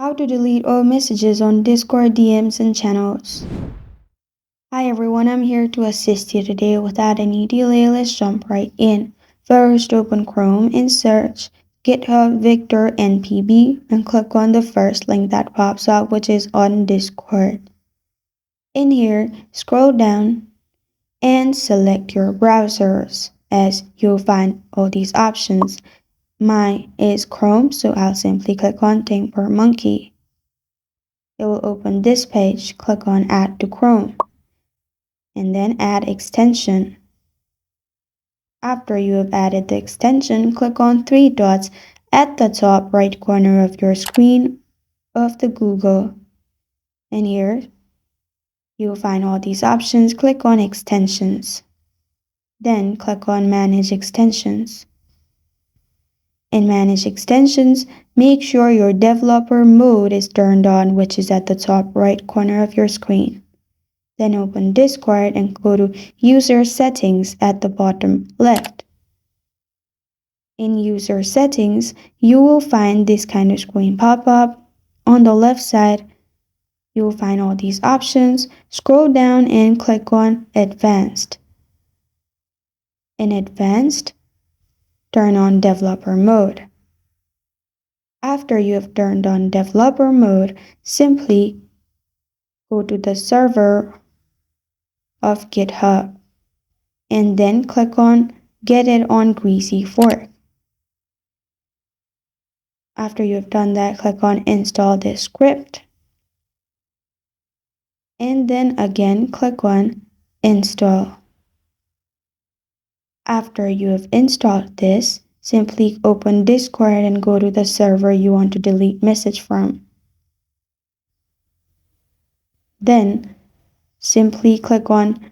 How to delete all messages on Discord DMs and channels. Hi everyone, I'm here to assist you today without any delay. Let's jump right in. First, open Chrome and search GitHub Victor NPB and click on the first link that pops up, which is on Discord. In here, scroll down and select your browsers as you'll find all these options. Mine is Chrome, so I'll simply click on ThinkPerMonkey. It will open this page. Click on Add to Chrome and then add extension. After you have added the extension, click on three dots at the top right corner of your screen of the Google. And here you will find all these options. Click on Extensions. Then click on Manage Extensions. In Manage Extensions, make sure your developer mode is turned on, which is at the top right corner of your screen. Then open Discord and go to User Settings at the bottom left. In User Settings, you will find this kind of screen pop up. On the left side, you will find all these options. Scroll down and click on Advanced. In Advanced, turn on Developer Mode. After you have turned on Developer Mode, simply go to the server of GitHub and then click on Get It on Greasy Fork. After you have done that, click on Install this script and then again click on Install. After you have installed this, simply open Discord and go to the server you want to delete message from. Then simply click on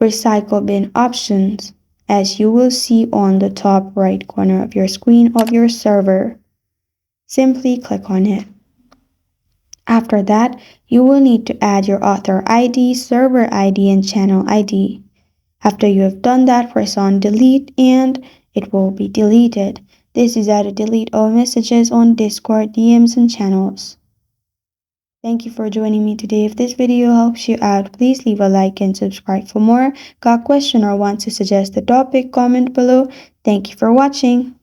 Recycle Bin Options, as you will see on the top right corner of your screen of your server. Simply click on it. After that, you will need to add your author ID, server ID, and channel ID. After you have done that, press on Delete and it will be deleted. This is how to delete all messages on Discord, DMs, and channels. Thank you for joining me today. If this video helps you out, please leave a like and subscribe for more. Got a question or want to suggest a topic? Comment below. Thank you for watching.